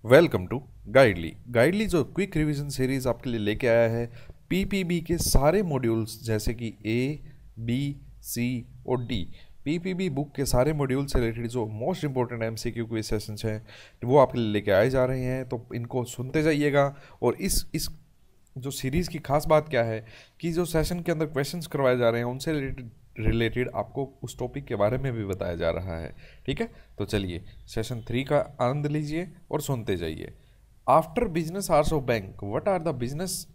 Welcome to गाइडली। गाइडली जो quick revision series आपके लिए लेके आया है पीपीबी के सारे मॉड्यूल्स जैसे कि ए, बी, सी और डी। पीपीबी बुक के सारे मॉड्यूल से रिलेटेड जो most important MCQ quiz sessions हैं वो आपके लिए लेके आए जा रहे हैं, तो इनको सुनते जाइएगा। और इस जो सीरीज़ की खास बात क्या है कि जो सेशन के अंदर क्वेश्चंस करवाए जा रहे हैं उनसे रिलेटेड आपको उस टॉपिक के बारे में भी बताया जा रहा है। ठीक है, तो चलिए सेशन 3 का आनंद लीजिए और सुनते जाइए। After business hours of bank what are the business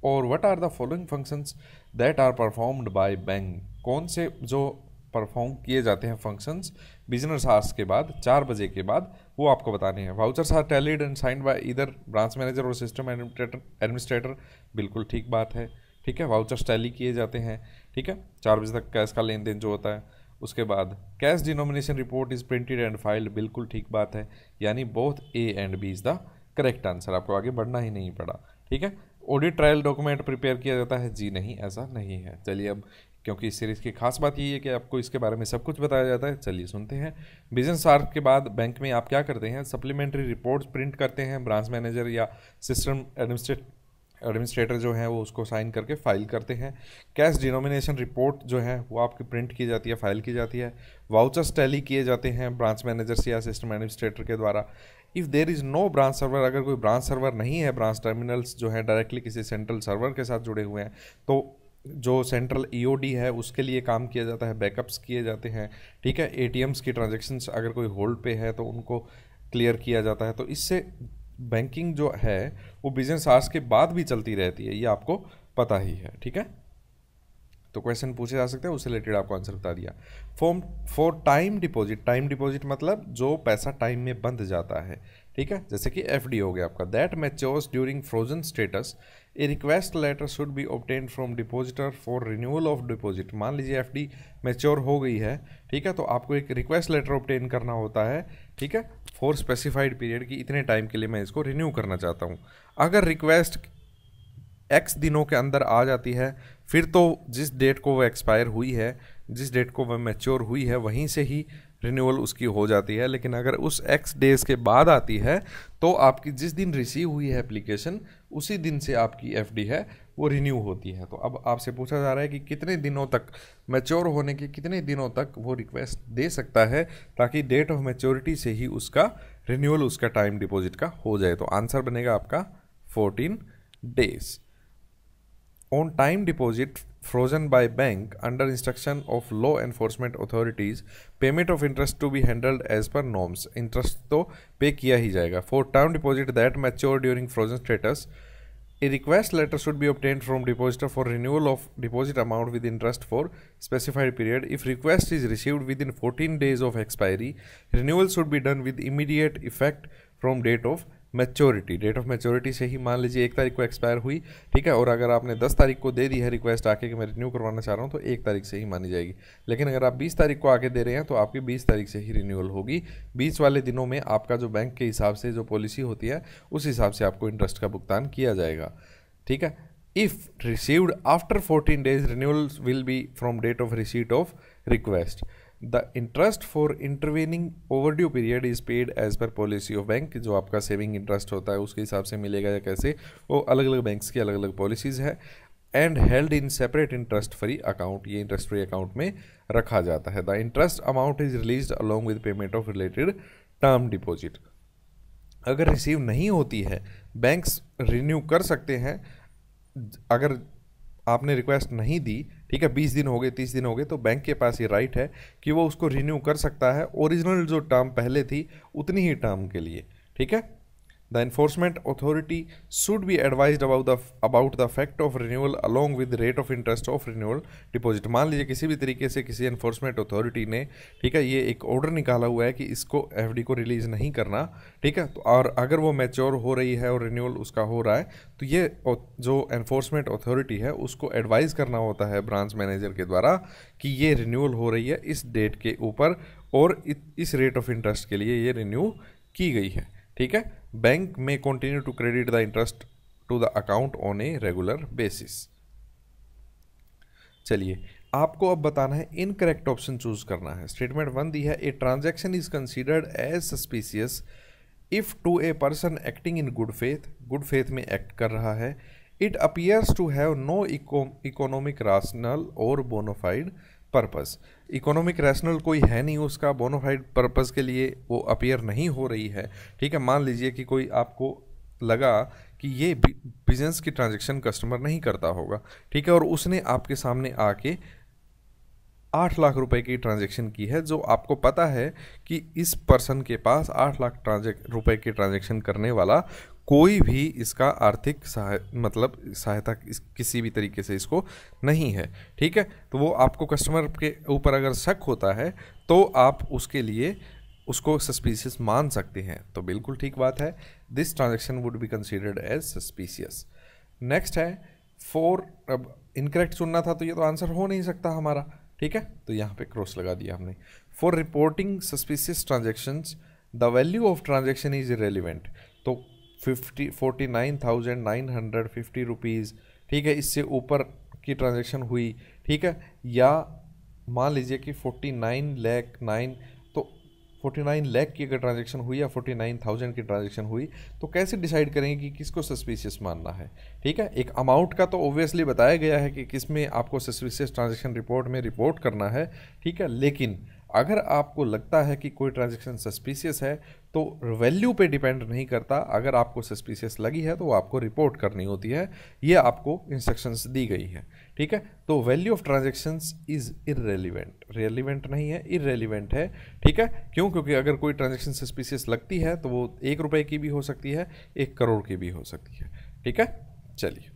और what are the following functions that are performed by bank. कौन से जो परफॉर्म किए जाते हैं फंक्शंस बिजनेस आवर्स के बाद 4 बजे के बाद वो आपको बताने हैं। Vouchers are tallied and signed by इधर ब्रांच मैनेजर और सिस्टम एडमिनिस्ट्रेटर। बिल्कुल ठीक बात है। ठीक है, वाउचर्स टैली किए जाते हैं। ठीक है, 4 बजे तक कैश का लेन देन जो होता है। उसके बाद cash denomination report is printed and filed. बिल्कुल ठीक बात है, यानी both A and B is the correct answer. आपको आगे बढ़ना ही नहीं पड़ा। ठीक है, ऑडिट ट्रायल डॉक्यूमेंट प्रिपेयर किया जाता है। जी नहीं, ऐसा नहीं है। चलिए अब, क्योंकि इस सीरीज़ की खास बात यही है कि आपको इसके बारे में सब कुछ बताया जाता है। चलिए सुनते हैं। बिजनेस आवर्स के बाद बैंक में आप क्या करते हैं? सप्लीमेंट्री रिपोर्ट्स प्रिंट करते हैं। ब्रांच मैनेजर या सिस्टम एडमिनिस्ट्रेटर जो है वो उसको साइन करके फाइल करते हैं। कैश डिनोमिनेशन रिपोर्ट जो है वो आपकी प्रिंट की जाती है, फाइल की जाती है। वाउचर्स टैली किए जाते हैं ब्रांच मैनेजर से या सिस्टम एडमिनिस्ट्रेटर के द्वारा। If there is no branch server, अगर कोई ब्रांच सर्वर नहीं है, ब्रांच टर्मिनल्स जो है डायरेक्टली किसी सेंट्रल सर्वर के साथ जुड़े हुए हैं, तो जो सेंट्रल ईओडी है उसके लिए काम किया जाता है, बैकअप्स किए जाते हैं। ठीक है, एटीएम्स की ट्रांजैक्शंस अगर कोई होल्ड पे है तो उनको क्लियर किया जाता है। तो इससे बैंकिंग जो है वो बिजनेस आवर्स के बाद भी चलती रहती है, ये आपको पता ही है। ठीक है, तो क्वेश्चन पूछे जा सकते हैं, उससे रिलेटेड आपको आंसर बता दिया। For time deposit, time deposit मतलब जो पैसा टाइम में बंध जाता है। ठीक है, जैसे कि एफडी हो गया आपका। That matures during frozen status, a request letter should be obtained from depositor for renewal of deposit. मान लीजिए एफडी मैच्योर हो गई है, ठीक है, तो आपको एक रिक्वेस्ट लेटर ऑब्टेन करना होता है। ठीक है, फॉर स्पेसिफाइड पीरियड की इतने टाइम के लिए मैं इसको रिन्यू करना चाहता हूँ। अगर रिक्वेस्ट एक्स दिनों के अंदर आ जाती है, फिर तो जिस डेट को वो एक्सपायर हुई है, जिस डेट को वह मैच्योर हुई है, वहीं से ही रिन्यूअल उसकी हो जाती है। लेकिन अगर उस एक्स डेज के बाद आती है तो आपकी जिस दिन रिसीव हुई है एप्लीकेशन, उसी दिन से आपकी एफडी है वो रिन्यू होती है। तो अब आपसे पूछा जा रहा है कि कितने दिनों तक, मैच्योर होने के कितने दिनों तक वो रिक्वेस्ट दे सकता है ताकि डेट ऑफ मैच्योरिटी से ही उसका रिन्यूअल, उसका टाइम डिपॉजिट का हो जाए। तो आंसर बनेगा आपका 14 days. On time deposit frozen by bank under instruction of law enforcement authorities, payment of interest to be handled as per norms। Interest तो पे किया ही जाएगा। For term deposit that mature during frozen status, a request letter should be obtained from depositor for renewal of deposit amount with interest for specified period. If request is received within 14 days of expiry, renewal should be done with immediate effect from date of maturity. Date of maturity से ही, मान लीजिए 1 तारीख को expire हुई, ठीक है, और अगर आपने 10 तारीख को दे दी है रिक्वेस्ट आके कि मैं रिन्यू करवाना चाह रहा हूँ, तो 1 तारीख से ही मानी जाएगी। लेकिन अगर आप 20 तारीख को आके दे रहे हैं तो आपकी 20 तारीख से ही रिन्यूअल होगी। 20 वाले दिनों में आपका जो बैंक के हिसाब से जो पॉलिसी होती है उस हिसाब से आपको इंटरेस्ट का भुगतान किया जाएगा। ठीक है, if received after 14 days, renewal will be from date of receipt of request. The interest for intervening overdue period is paid as per policy of bank. जो आपका सेविंग इंटरेस्ट होता है उसके हिसाब से मिलेगा या कैसे, वो अलग अलग बैंक्स की अलग अलग पॉलिसीज़ है। And held in separate interest free account, ये इंटरेस्ट फ्री अकाउंट में रखा जाता है। The interest amount is release along with payment of related term deposit. अगर रिसीव नहीं होती है, बैंक्स रिन्यू कर सकते हैं। अगर आपने रिक्वेस्ट नहीं दी, ठीक है, 20 दिन हो गए, 30 दिन हो गए, तो बैंक के पास ये राइट है कि वो उसको रिन्यू कर सकता है ओरिजिनल जो टर्म पहले थी उतनी ही टर्म के लिए। ठीक है, the enforcement authority should be advised about the fact of renewal along with rate of interest of renewal deposit. मान लीजिए किसी भी तरीके से किसी एनफोर्समेंट अथॉरिटी ने, ठीक है, ये एक ऑर्डर निकाला हुआ है कि इसको एफडी को रिलीज़ नहीं करना। ठीक है, तो और अगर वो मैच्योर हो रही है और रिन्यूअल उसका हो रहा है, तो ये जो एनफोर्समेंट अथॉरिटी है उसको एडवाइस करना होता है ब्रांच मैनेजर के द्वारा कि ये रिन्यूअल हो रही है इस डेट के ऊपर और इस रेट ऑफ इंटरेस्ट के लिए ये रिन्यू की गई है। ठीक है, बैंक में continue to credit the interest to the account on a regular basis. चलिए आपको अब बताना है, इनकरेक्ट ऑप्शन चूज करना है। स्टेटमेंट 1 दी है, a transaction is considered as suspicious if to a person acting in good faith में एक्ट कर रहा है, it appears to have no economic rational और बोनाफाइड पर्पस। इकोनॉमिक रैशनल कोई है नहीं उसका, बोनाफाइड पर्पस के लिए वो अपीयर नहीं हो रही है। ठीक है, मान लीजिए कि कोई आपको लगा कि ये बिजनेस की ट्रांजैक्शन कस्टमर नहीं करता होगा, ठीक है, और उसने आपके सामने आके 8 लाख रुपए की ट्रांजैक्शन की है, जो आपको पता है कि इस पर्सन के पास 8 लाख रुपए की ट्रांजैक्शन करने वाला कोई भी इसका आर्थिक सहायता किसी भी तरीके से इसको नहीं है। ठीक है, तो वो आपको कस्टमर के ऊपर अगर शक होता है तो आप उसके लिए उसको सस्पिशियस मान सकते हैं। तो बिल्कुल ठीक बात है, this transaction would be considered as suspicious. Next है 4, अब इनकरेक्ट चुनना था तो ये तो आंसर हो नहीं सकता हमारा। ठीक है, तो यहाँ पे क्रॉस लगा दिया हमने। For reporting suspicious transactions the value of transaction is irrelevant. तो 49,950 रुपीज़, ठीक है, इससे ऊपर की ट्रांजेक्शन हुई, ठीक है, या मान लीजिए कि 49 लाख की अगर ट्रांजैक्शन हुई या 49,000 की ट्रांजैक्शन हुई, तो कैसे डिसाइड करेंगे कि किसको सस्पिशियस मानना है। ठीक है, एक अमाउंट का तो ऑब्वियसली बताया गया है कि किस में आपको सस्पिशियस ट्रांजैक्शन रिपोर्ट में रिपोर्ट करना है। ठीक है, लेकिन अगर आपको लगता है कि कोई ट्रांजैक्शन सस्पिशियस है तो वैल्यू पे डिपेंड नहीं करता, अगर आपको सस्पिशियस लगी है तो वो आपको रिपोर्ट करनी होती है, ये आपको इंस्ट्रक्शंस दी गई है। ठीक है, तो value of transactions is irrelevant, relevant नहीं है, इररेलीवेंट है। ठीक है, क्यों? क्योंकि अगर कोई ट्रांजैक्शन सस्पिशियस लगती है तो वो 1 रुपए की भी हो सकती है, 1 करोड़ की भी हो सकती है। ठीक है, चलिए,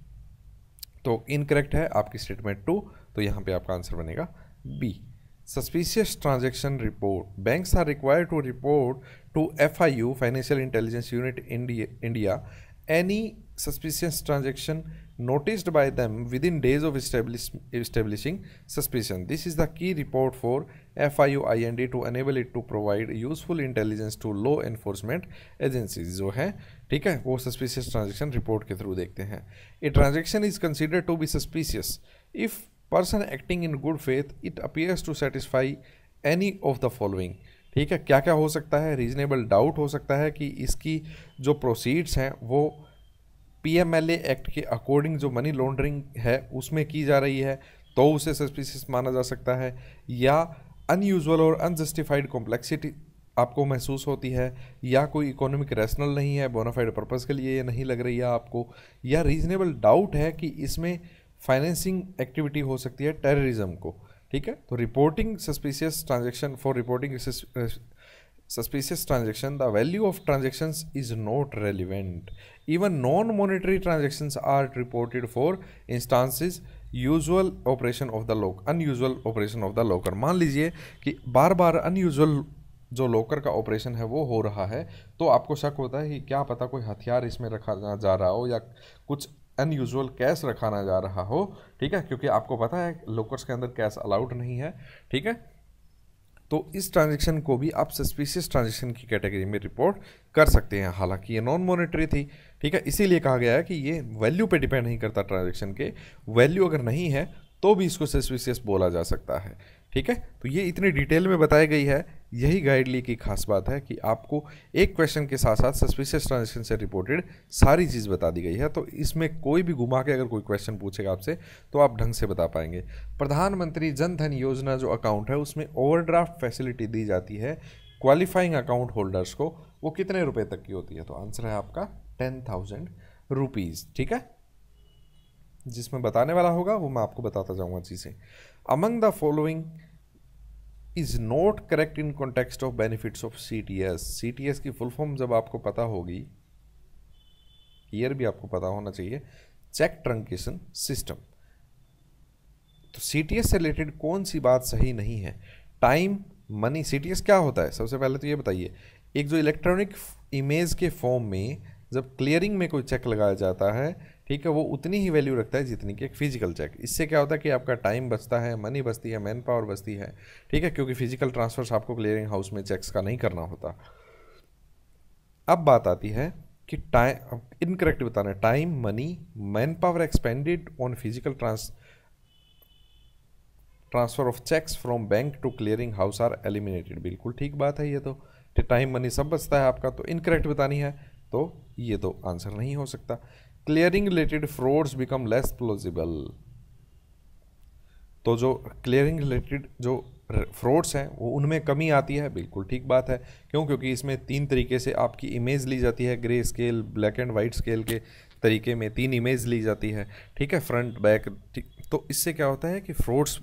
तो इनकरेक्ट है आपकी स्टेटमेंट 2, तो यहाँ पे आपका आंसर बनेगा B. Suspicious transaction report. Banks are required to report to FIU, Financial Intelligence Unit India, any suspicious transaction noticed by them within days of establishing suspicion. This is the key report for FIU IND to enable it to provide useful intelligence to law enforcement agencies. जो है, ठीक है, वो suspicious transaction report के through देखते हैं। A transaction is considered to be suspicious if person acting in good faith it appears to satisfy any of the following. ठीक है, क्या क्या हो सकता है? रीजनेबल डाउट हो सकता है कि इसकी जो प्रोसीड्स हैं वो PMLA एक्ट के अकॉर्डिंग जो मनी लॉन्ड्रिंग है उसमें की जा रही है, तो उसे सस्पिशियस माना जा सकता है। या अनयूजुअल और अनजस्टिफाइड कॉम्प्लेक्सिटी आपको महसूस होती है, या कोई इकोनॉमिक रैशनल नहीं है, बोनाफाइड पर्पस के लिए ये नहीं लग रही है आपको, या रीजनेबल डाउट है कि इसमें फाइनेंसिंग एक्टिविटी हो सकती है टेररिज्म को। ठीक है, तो reporting suspicious transaction, for reporting suspicious transaction the value of transactions is not relevant, even non monetary transactions are reported for instances usual operation of the locker, unusual operation of the locker. मान लीजिए कि बार बार unusual जो locker का operation है वो हो रहा है, तो आपको शक होता है कि क्या पता कोई हथियार इसमें रखा जा रहा हो या कुछ अनयूजुअल कैश रखाना जा रहा हो। ठीक है, क्योंकि आपको पता है लॉकर्स के अंदर कैश अलाउड नहीं है। ठीक है, तो इस ट्रांजैक्शन को भी आप सस्पिशियस ट्रांजैक्शन की कैटेगरी में रिपोर्ट कर सकते हैं, हालांकि ये नॉन मॉनेटरी थी। ठीक है, इसीलिए कहा गया है कि ये वैल्यू पे डिपेंड नहीं करता ट्रांजैक्शन के, वैल्यू अगर नहीं है तो भी इसको सस्पिशियस बोला जा सकता है। ठीक है, तो ये इतनी डिटेल में बताई गई है, यही गाइडली की खास बात है कि आपको एक क्वेश्चन के साथ साथ सस्पिशियस ट्रांजैक्शन से रिपोर्टेड सारी चीज़ बता दी गई है, तो इसमें कोई भी घुमा के अगर कोई क्वेश्चन पूछेगा आपसे तो आप ढंग से बता पाएंगे। प्रधानमंत्री जन धन योजना जो अकाउंट है उसमें ओवरड्राफ्ट फैसिलिटी दी जाती है क्वालिफाइंग अकाउंट होल्डर्स को, वो कितने रुपए तक की होती है? तो आंसर है आपका 10,000 रुपीज़। ठीक है, जिसमें बताने वाला होगा वो मैं आपको बताता जाऊंगा चीज़ें। Among the following is not correct in context of benefits of CTS। CTS की फुल फॉर्म जब आपको पता होगी, ईयर भी आपको पता होना चाहिए, चेक ट्रंकेशन सिस्टम। तो CTS से रिलेटेड कौन सी बात सही नहीं है? Time money. CTS क्या होता है? सबसे पहले तो ये बताइए, एक जो इलेक्ट्रॉनिक इमेज के फॉर्म में जब क्लियरिंग में कोई चेक लगाया जाता है, ठीक है, वो उतनी ही वैल्यू रखता है जितनी कि एक फिजिकल चेक। इससे क्या होता है कि आपका टाइम बचता है, मनी बचती है, मैन पावर बचती है। ठीक है, क्योंकि फिजिकल ट्रांसफर्स आपको क्लियरिंग हाउस में चेक्स का नहीं करना होता। अब बात आती है कि टाइम, इनकरेक्ट बताना है, time money man power expended on physical transfer of cheques from bank to clearing house are eliminated. बिल्कुल ठीक बात है ये तो। टाइम मनी सब बचता है आपका, तो इनकरेक्ट बतानी है, तो ये तो आंसर नहीं हो सकता। Clearing related frauds become less plausible, तो जो क्लियरिंग रिलेटेड जो फ्रॉड्स हैं वो उनमें कमी आती है, बिल्कुल ठीक बात है। क्यों? क्योंकि इसमें 3 तरीके से आपकी इमेज ली जाती है, grey scale, black and white scale के तरीके में 3 इमेज ली जाती है, ठीक है, फ्रंट बैक, तो इससे क्या होता है कि फ्रॉड्स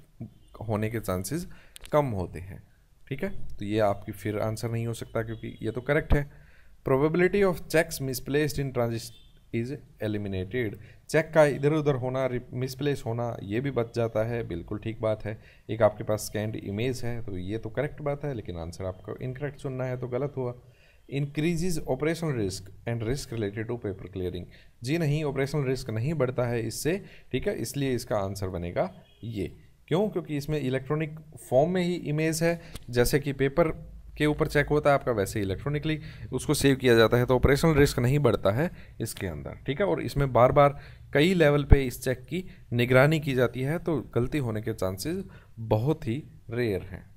होने के चांसेस कम होते हैं, ठीक है। तो ये आपकी फिर आंसर नहीं हो सकता क्योंकि ये तो करेक्ट है। Probability of cheques misplaced in transit is eliminated, cheque का इधर उधर होना, मिसप्लेस होना, ये भी बच जाता है, बिल्कुल ठीक बात है। एक आपके पास स्कैंड इमेज है तो ये तो करेक्ट बात है, लेकिन आंसर आपको इनकरेक्ट चुनना है तो गलत हुआ। Increases operational risk and risk related to paper clearing, जी नहीं, ऑपरेशनल रिस्क नहीं बढ़ता है इससे, ठीक है, इसलिए इसका आंसर बनेगा ये। क्यों? क्योंकि इसमें इलेक्ट्रॉनिक फॉर्म में ही इमेज है, जैसे कि पेपर के ऊपर चेक होता है आपका वैसे इलेक्ट्रॉनिकली उसको सेव किया जाता है, तो ऑपरेशनल रिस्क नहीं बढ़ता है इसके अंदर, ठीक है। और इसमें बार बार कई लेवल पे इस चेक की निगरानी की जाती है, तो गलती होने के चांसेस बहुत ही रेयर हैं।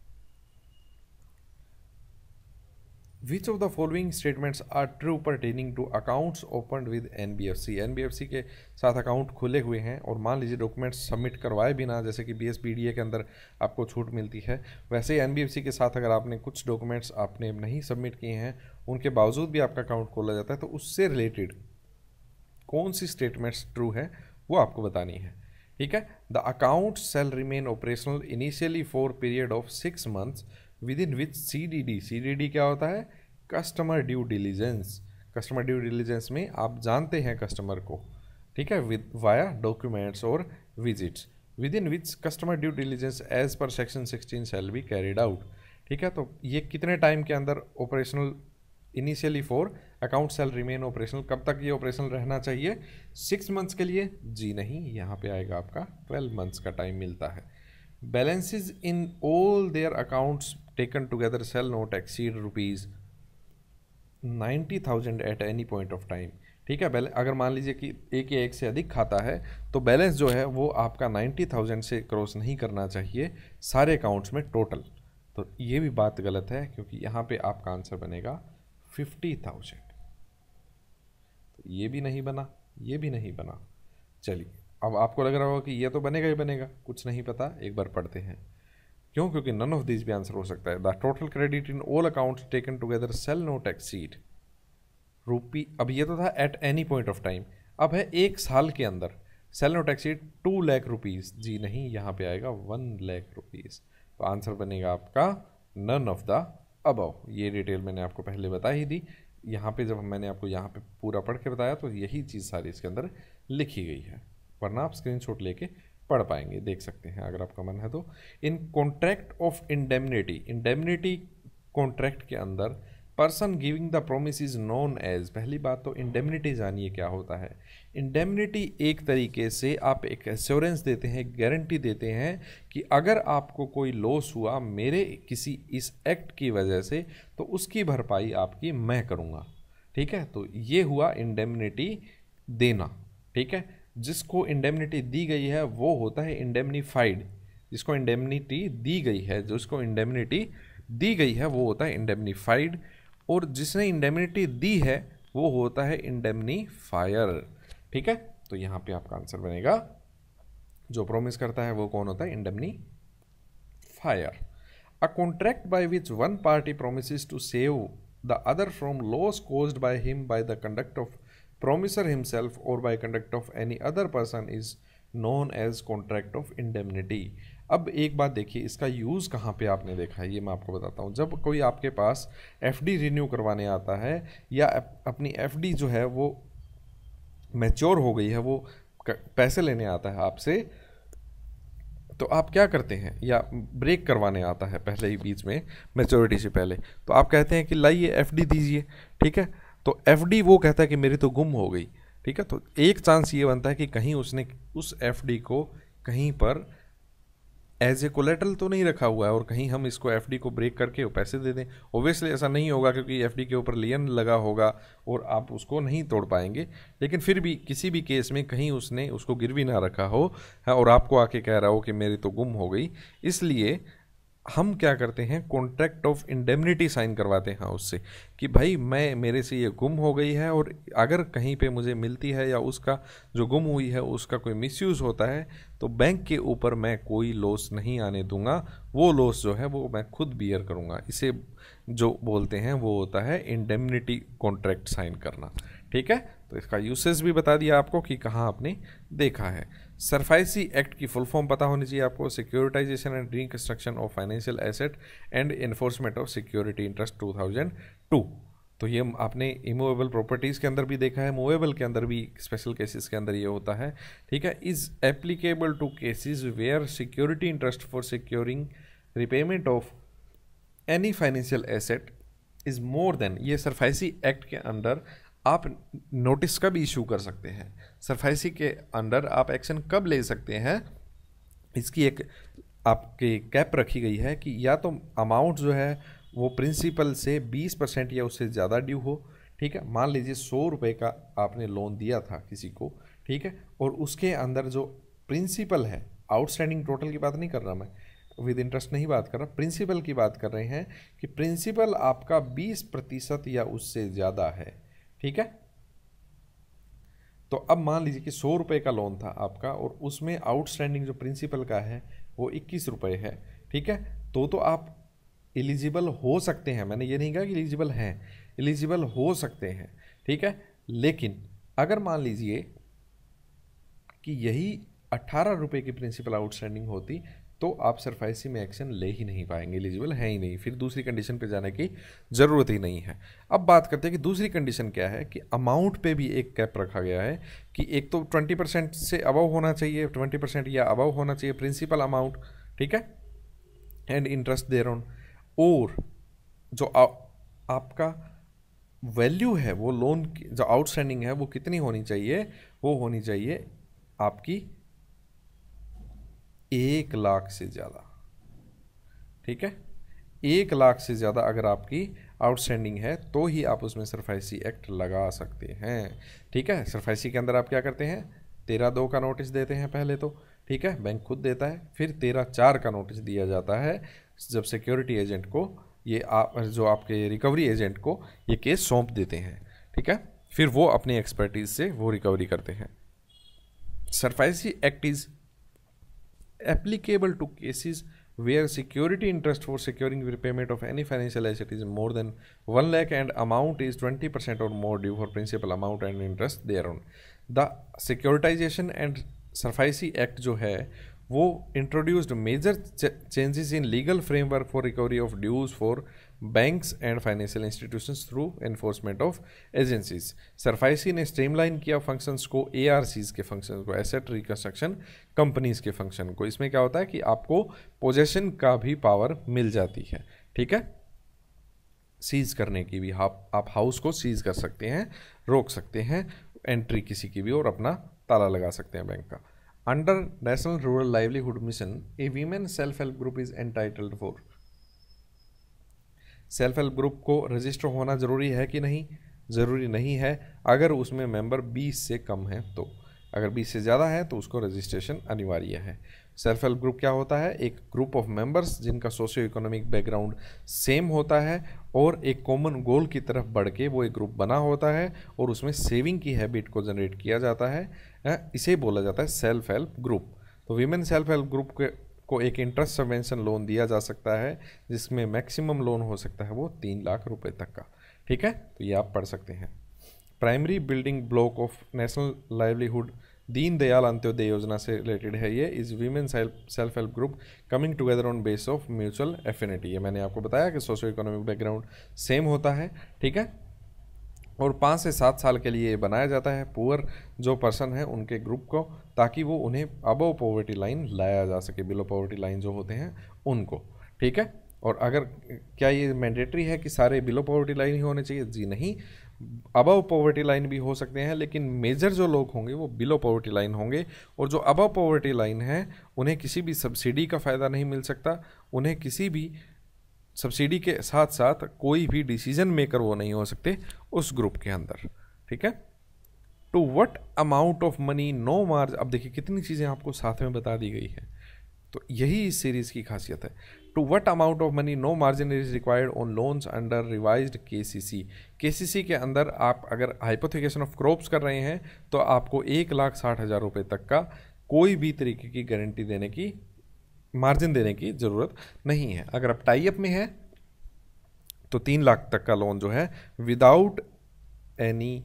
Which of the following statements are true pertaining to accounts opened with NBFC? NBFC के साथ अकाउंट खुले हुए हैं और मान लीजिए डॉक्यूमेंट्स सबमिट करवाए बिना, जैसे कि BSPDA के अंदर आपको छूट मिलती है, वैसे ही NBFC के साथ अगर आपने कुछ डॉक्यूमेंट्स आपने नहीं सबमिट किए हैं, उनके बावजूद भी आपका अकाउंट खोला जाता है, तो उससे रिलेटेड कौन सी स्टेटमेंट्स ट्रू है वो आपको बतानी है, ठीक है। The account shall remain operational initially for period of 6 months within which CDD due होता है? कस्टमर ड्यू डिलीजेंस। कस्टमर ड्यू डिलीजेंस में आप जानते हैं कस्टमर को, ठीक है, विद वाया डॉक्यूमेंट्स और visits, within which customer due diligence as per section 16 shall be carried out, ठीक है। तो ये कितने टाइम के अंदर operational, initially for account shall remain operational, कब तक ये ऑपरेशनल रहना चाहिए? 6 months के लिए? जी नहीं, यहाँ पे आएगा आपका 12 months का टाइम मिलता है। Balances in all their accounts taken together shall not exceed ₹90,000 at any point of time, ठीक है। अगर मान लीजिए कि एक या एक से अधिक खाता है तो बैलेंस जो है वो आपका 90,000 से क्रॉस नहीं करना चाहिए सारे अकाउंट्स में टोटल, तो ये भी बात गलत है क्योंकि यहाँ पे आपका आंसर बनेगा 50,000, तो ये भी नहीं बना, ये भी नहीं बना। चलिए, अब आपको लग रहा होगा कि ये तो बनेगा ही बनेगा, कुछ नहीं पता, एक बार पढ़ते हैं। क्यों? क्योंकि नन ऑफ दिस भी आंसर हो सकता है। The total credit in all accounts taken together shall not exceed rupee, अब ये तो था at any point of time, अब है 1 साल के अंदर, shall not exceed 2 lakh rupees, जी नहीं, यहाँ पे आएगा 1 लाख रुपीज़, तो आंसर बनेगा आपका नन ऑफ द अबव। ये डिटेल मैंने आपको पहले बता ही दी, यहाँ पे जब मैंने आपको यहाँ पे पूरा पढ़ के बताया तो यही चीज़ सारी इसके अंदर लिखी गई है, वरना आप स्क्रीनशॉट लेके पढ़ पाएंगे, देख सकते हैं अगर आपका मन है तो। In contract of indemnity, indemnity contract के अंदर person giving the promise is known as, पहली बात तो इंडेमनिटी जानिए क्या होता है। इंडेमनिटी एक तरीके से आप एक एश्योरेंस देते हैं, गारंटी देते हैं कि अगर आपको कोई लॉस हुआ मेरे किसी इस एक्ट की वजह से तो उसकी भरपाई आपकी मैं करूँगा, ठीक है। तो ये हुआ इंडेमनिटी देना, ठीक है। जिसको इंडेमनिटी दी गई है वो होता है इंडेमनीफाइड, जिसको इंडेमनिटी दी गई है, जिसको इंडेमनिटी दी गई है वो होता है इंडेमनीफाइड, और जिसने इंडेमनिटी दी है वो होता है इंडेमनीफायर, ठीक है। तो यहाँ पे आपका आंसर बनेगा, जो प्रॉमिस करता है वो कौन होता है? Indemnifier. A contract by which one party promises to save the other from loss caused by him by the conduct of promisor himself or by conduct of any other person is known as contract of indemnity। अब एक बात देखिए, इसका use कहाँ पे आपने देखा है ये मैं आपको बताता हूँ। जब कोई आपके पास FD रिन्यू करवाने आता है या अपनी FD जो है वो मैच्योर हो गई है, वो पैसे लेने आता है आपसे, तो आप क्या करते हैं, या ब्रेक करवाने आता है पहले ही बीच में मैच्योरिटी से पहले, तो आप कहते हैं कि लाइए FD दीजिए, ठीक है। तो FD वो कहता है कि मेरी तो गुम हो गई, ठीक है। तो एक चांस ये बनता है कि कहीं उसने उस FD को कहीं पर एज ए कोलेटरल तो नहीं रखा हुआ है और कहीं हम इसको FD को ब्रेक करके पैसे दे दें। ओब्वियसली ऐसा नहीं होगा क्योंकि FD के ऊपर लियन लगा होगा और आप उसको नहीं तोड़ पाएंगे, लेकिन फिर भी किसी भी केस में कहीं उसने उसको गिरवी ना रखा हो और आपको आके कह रहा हो कि मेरी तो गुम हो गई, इसलिए हम क्या करते हैं, कॉन्ट्रैक्ट ऑफ इंडेमनिटी साइन करवाते हैं उससे कि भाई मेरे से ये गुम हो गई है और अगर कहीं पे मुझे मिलती है या उसका जो गुम हुई है उसका कोई मिसयूज़ होता है तो बैंक के ऊपर मैं कोई लॉस नहीं आने दूंगा, वो लॉस जो है वो मैं खुद बियर करूंगा। इसे जो बोलते हैं वो होता है इंडेमनिटी कॉन्ट्रैक्ट साइन करना। ठीक है, तो इसका यूसेज भी बता दिया आपको कि कहाँ आपने देखा है। सरफाइसी एक्ट की फुल फॉर्म पता होनी चाहिए आपको, securitisation and reconstruction of financial asset and enforcement of security interest 2002। तो ये आपने इमूवेबल प्रॉपर्टीज़ के अंदर भी देखा है, मूवेबल के अंदर भी स्पेशल केसेस के अंदर ये होता है। ठीक है, is applicable to cases where security interest for securing repayment of any financial asset is more than. ये सरफाइसी एक्ट के अंदर आप नोटिस कब इशू कर सकते हैं, सरफाइसी के अंदर आप एक्शन कब ले सकते हैं, इसकी एक आपके कैप रखी गई है कि या तो अमाउंट जो है वो प्रिंसिपल से 20% या उससे ज़्यादा ड्यू हो। ठीक है, मान लीजिए 100 रुपये का आपने लोन दिया था किसी को, ठीक है, और उसके अंदर जो प्रिंसिपल है, आउटस्टैंडिंग टोटल की बात नहीं कर रहा मैं, विद इंटरेस्ट नहीं बात कर रहा, प्रिंसिपल की बात कर रहे हैं कि प्रिंसिपल आपका 20% या उससे ज़्यादा है। ठीक है, तो अब मान लीजिए कि 100 रुपये का लोन था आपका और उसमें आउटस्टैंडिंग जो प्रिंसिपल का है वो 21 रुपये है। ठीक है, तो आप एलिजिबल हो सकते हैं, मैंने ये नहीं कहा कि एलिजिबल हैं, एलिजिबल हो सकते हैं। ठीक है, लेकिन अगर मान लीजिए कि यही 18 रुपये की प्रिंसिपल आउटस्टैंडिंग होती तो आप सरफाइसी में एक्शन ले ही नहीं पाएंगे, एलिजिबल है ही नहीं, फिर दूसरी कंडीशन पे जाने की ज़रूरत ही नहीं है। अब बात करते हैं कि दूसरी कंडीशन क्या है, कि अमाउंट पे भी एक कैप रखा गया है कि एक तो 20% से अबव होना चाहिए, 20% या अबव होना चाहिए प्रिंसिपल अमाउंट। ठीक है, एंड इंटरेस्ट देयर ऑन, और जो आपका वैल्यू है वो लोन की जो आउटस्टैंडिंग है वो कितनी होनी चाहिए, वो होनी चाहिए आपकी 1 लाख से ज़्यादा। ठीक है, 1 लाख से ज़्यादा अगर आपकी आउटस्टैंडिंग है तो ही आप उसमें सरफाइसी एक्ट लगा सकते हैं। ठीक है, सरफाइसी के अंदर आप क्या करते हैं, 13(2) का नोटिस देते हैं पहले तो। ठीक है, बैंक खुद देता है, फिर 13(4) का नोटिस दिया जाता है जब सिक्योरिटी एजेंट को ये जो आपके रिकवरी एजेंट को ये केस सौंप देते हैं। ठीक है, फिर वो अपनी एक्सपर्टीज से वो रिकवरी करते हैं। SARFAESI act is applicable to cases where security interest for securing repayment of any financial asset is more than 1 lakh and amount is 20% or more due for principal amount and interest thereon. The Securitization and Surface Act जो है वो introduced major changes in legal framework for recovery of dues for banks and financial institutions through enforcement of agencies. SARFAESI ने streamline किया functions को, ARCs के functions को, asset reconstruction companies के function को। इसमें क्या होता है कि आपको पोजेशन का भी पावर मिल जाती है। ठीक है, सीज करने की भी, आप हाउस को सीज कर सकते हैं, रोक सकते हैं एंट्री किसी की भी, और अपना ताला लगा सकते हैं बैंक का। Under national rural livelihood mission A women self help group is entitled for. Self help group को रजिस्टर होना ज़रूरी है कि नहीं, ज़रूरी नहीं है अगर उसमें मेंबर 20 से कम है तो। अगर 20 से ज़्यादा है तो उसको रजिस्ट्रेशन अनिवार्य है। सेल्फ हेल्प ग्रुप क्या होता है, एक ग्रुप ऑफ मेंबर्स जिनका सोशियो इकोनॉमिक बैकग्राउंड सेम होता है और एक कॉमन गोल की तरफ बढ़ के वो एक ग्रुप बना होता है और उसमें सेविंग की हैबिट को जनरेट किया जाता है। इसे बोला जाता है सेल्फ हेल्प ग्रुप। तो वीमेन सेल्फ हेल्प ग्रुप को एक इंटरेस्ट सबवेंशन लोन दिया जा सकता है जिसमें मैक्सिमम लोन हो सकता है वो 3 लाख रुपए तक का। ठीक है, तो ये आप पढ़ सकते हैं। Primary building block of national livelihood Deendayal Antyodaya योजना से रिलेटेड है ये। Is women self help group coming together on base of mutual affinity. ये मैंने आपको बताया कि सोशो इकोनॉमिक बैकग्राउंड सेम होता है। ठीक है, और 5 से 7 साल के लिए बनाया जाता है पुअर जो पर्सन है उनके ग्रुप को, ताकि वो उन्हें अबव पॉवर्टी लाइन लाया जा सके, बिलो पॉवर्टी लाइन जो होते हैं उनको। ठीक है, और अगर क्या ये मैंडेटरी है कि सारे बिलो पॉवर्टी लाइन ही होने चाहिए? जी नहीं, अबव पॉवर्टी लाइन भी हो सकते हैं, लेकिन मेजर जो लोग होंगे वो बिलो पॉवर्टी लाइन होंगे। और जो अबव पॉवर्टी लाइन है उन्हें किसी भी सब्सिडी का फ़ायदा नहीं मिल सकता, उन्हें किसी भी सब्सिडी के साथ साथ कोई भी डिसीजन मेकर वो नहीं हो सकते उस ग्रुप के अंदर। ठीक है, to what amount of money no margin. अब देखिए कितनी चीज़ें आपको साथ में बता दी गई है। तो यही इस सीरीज़ की खासियत है। To what amount of money no margin is required on loans under revised KCC. KCC के अंदर आप अगर हाइपोथिकेशन ऑफ क्रॉप्स कर रहे हैं तो आपको 1,60,000 रुपये तक का कोई भी तरीके की गारंटी देने की, मार्जिन देने की ज़रूरत नहीं है। अगर आप टाई अप में है तो 3 लाख तक का लोन जो है विदाउट एनी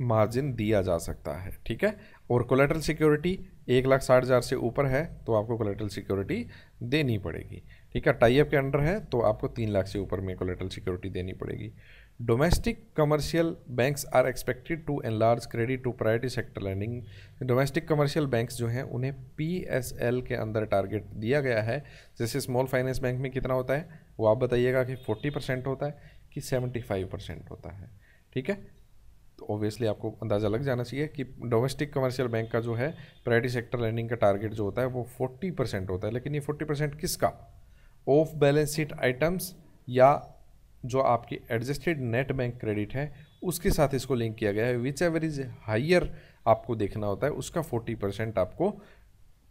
मार्जिन दिया जा सकता है, ठीक है। और कोलेटरल सिक्योरिटी 1,60,000 से ऊपर है तो आपको कोलेटरल सिक्योरिटी देनी पड़ेगी, ठीक है। टाई अप के अंडर है तो आपको 3 लाख से ऊपर में कोलेटरल सिक्योरिटी देनी पड़ेगी। Domestic commercial banks are expected to enlarge credit to priority sector lending. Domestic commercial banks जो हैं उन्हें PSL के अंदर टारगेट दिया गया है। जैसे स्मॉल फाइनेंस बैंक में कितना होता है वो आप बताइएगा कि 40% होता है कि 75% होता है, ठीक है। तो ऑब्वियसली आपको अंदाज़ा लग जाना चाहिए कि डोमेस्टिक कमर्शियल बैंक का जो है प्रायोरिटी सेक्टर लैंडिंग का टारगेट जो होता है वो 40% होता है। लेकिन ये 40% किसका? ऑफ बैलेंस शीट आइटम्स या जो आपकी एडजस्टेड नेट बैंक क्रेडिट है उसके साथ इसको लिंक किया गया है। विच एवर इज हाइयर आपको देखना होता है, उसका 40% आपको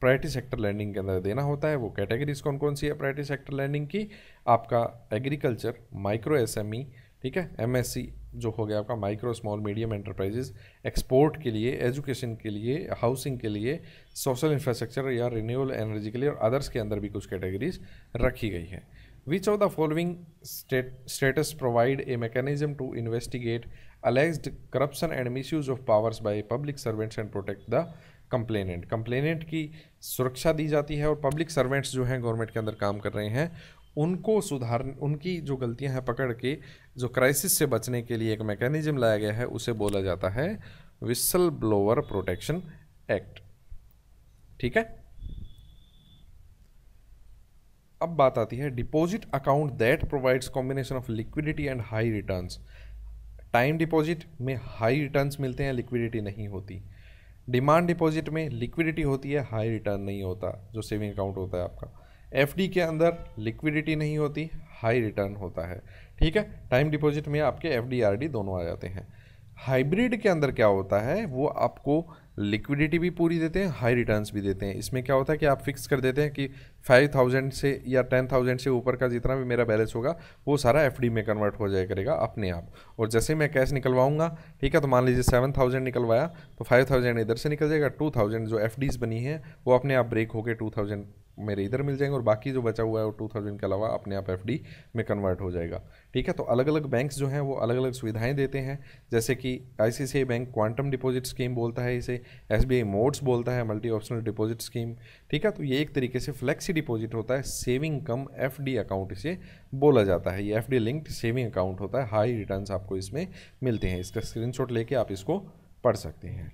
प्रायोरिटी सेक्टर लैंडिंग के अंदर देना होता है। वो कैटेगरीज कौन कौन सी है प्रायोरिटी सेक्टर लैंडिंग की? आपका एग्रीकल्चर, माइक्रो SME, ठीक है, MSC जो हो गया आपका micro small medium enterprises, export के लिए, एजुकेशन के लिए, हाउसिंग के लिए, सोशल इंफ्रास्ट्रक्चर या रिन्यूएबल एनर्जी के लिए, और अदर्स के अंदर भी कुछ कैटेगरीज रखी गई है। Which of the following status provide a mechanism to investigate alleged corruption and misuse of powers by public servants and protect the complainant. Complainant की सुरक्षा दी जाती है और पब्लिक सर्वेंट्स जो हैं गवर्नमेंट के अंदर काम कर रहे हैं उनको सुधार, उनकी जो गलतियां हैं पकड़ के जो क्राइसिस से बचने के लिए एक मैकेनिज्म लाया गया है उसे बोला जाता है विसल ब्लोअर प्रोटेक्शन एक्ट, ठीक है। अब बात आती है deposit account that provides combination of liquidity and high returns. Time deposit में हाई रिटर्न्स मिलते हैं, लिक्विडिटी नहीं होती। डिमांड डिपॉजिट में लिक्विडिटी होती है, हाई रिटर्न नहीं होता, जो सेविंग अकाउंट होता है आपका। FD के अंदर लिक्विडिटी नहीं होती, हाई रिटर्न होता है, ठीक है। टाइम डिपॉजिट में आपके FD RD दोनों आ जाते हैं। हाइब्रिड के अंदर क्या होता है, वो आपको लिक्विडिटी भी पूरी देते हैं, हाई रिटर्न्स भी देते हैं। इसमें क्या होता है कि आप फिक्स कर देते हैं कि 5,000 से या 10,000 से ऊपर का जितना भी मेरा बैलेंस होगा वो सारा FD में कन्वर्ट हो जाया करेगा अपने आप। और जैसे मैं कैश निकलवाऊंगा, ठीक है, तो मान लीजिए 7,000 निकलवाया तो 5,000 इधर से निकल जाएगा, 2,000 जो FDs बनी है वो अपने आप ब्रेक होकर 2,000 मेरे इधर मिल जाएंगे और बाकी जो बचा हुआ है वो 2,000 के अलावा अपने आप FD में कन्वर्ट हो जाएगा, ठीक है। तो अलग अलग बैंक्स जो हैं वो अलग अलग सुविधाएं देते हैं, जैसे कि ICICI bank quantum deposit scheme बोलता है इसे, SBI मोड्स बोलता है मल्टी ऑप्शनल डिपॉजिट स्कीम, ठीक है। तो ये एक तरीके से फ्लेक्सी डिपॉजिट होता है, सेविंग कम FD अकाउंट इसे बोला जाता है। ये FD लिंक्ड सेविंग अकाउंट होता है, हाई रिटर्न्स आपको इसमें मिलते हैं। इसका स्क्रीनशॉट लेके आप इसको पढ़ सकते हैं।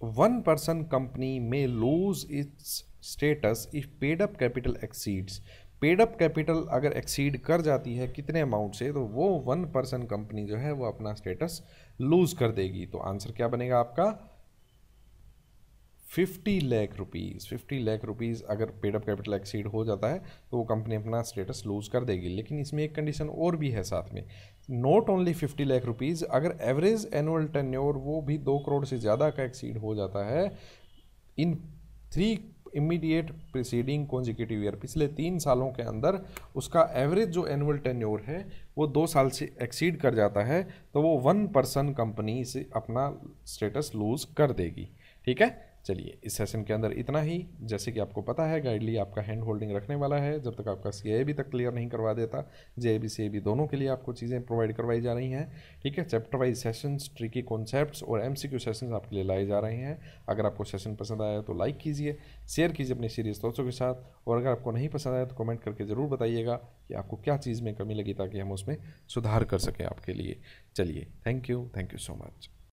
1 person company may lose its status if paid up capital exceeds। Paid up capital अगर एक्सीड कर जाती है कितने अमाउंट से, तो वो 1 person कंपनी जो है वो अपना स्टेटस लूज कर देगी। तो आंसर क्या बनेगा आपका 50 लाख रुपीज़। 50 लाख रुपीज़ अगर पेड अप कैपिटल एक्सीड हो जाता है तो वो कंपनी अपना स्टेटस लूज कर देगी। लेकिन इसमें एक कंडीशन और भी है साथ में, नॉट ओनली 50 लाख रुपीज़, अगर एवरेज एनुअल टेन्योर वो भी 2 करोड़ से ज़्यादा का एक्सीड हो जाता है इन 3 इमीडिएट प्रीसीडिंग कॉन्जिक्यूटिव ईयर, पिछले 3 सालों के अंदर उसका एवरेज जो एनुअल टेन्योर है वो 2 साल से एक्सीड कर जाता है, तो वो 1 person कंपनी से अपना स्टेटस लूज कर देगी, ठीक है। चलिए इस सेशन के अंदर इतना ही। जैसे कि आपको पता है गाइडली आपका हैंड होल्डिंग रखने वाला है, जब तक आपका CIAB तक क्लियर नहीं करवा देता। JIB CIAB दोनों के लिए आपको चीज़ें प्रोवाइड करवाई जा रही हैं, ठीक है। Chapter wise sessions, tricky concepts और MCQ सेशंस आपके लिए लाए जा रहे हैं। अगर आपको सेशन पसंद आया तो लाइक कीजिए, शेयर कीजिए अपने सीरियस दोस्तों के साथ, और अगर आपको नहीं पसंद आया तो कमेंट करके ज़रूर बताइएगा कि आपको क्या चीज़ में कमी लगी ताकि हम उसमें सुधार कर सकें आपके लिए। चलिए थैंक यू सो मच।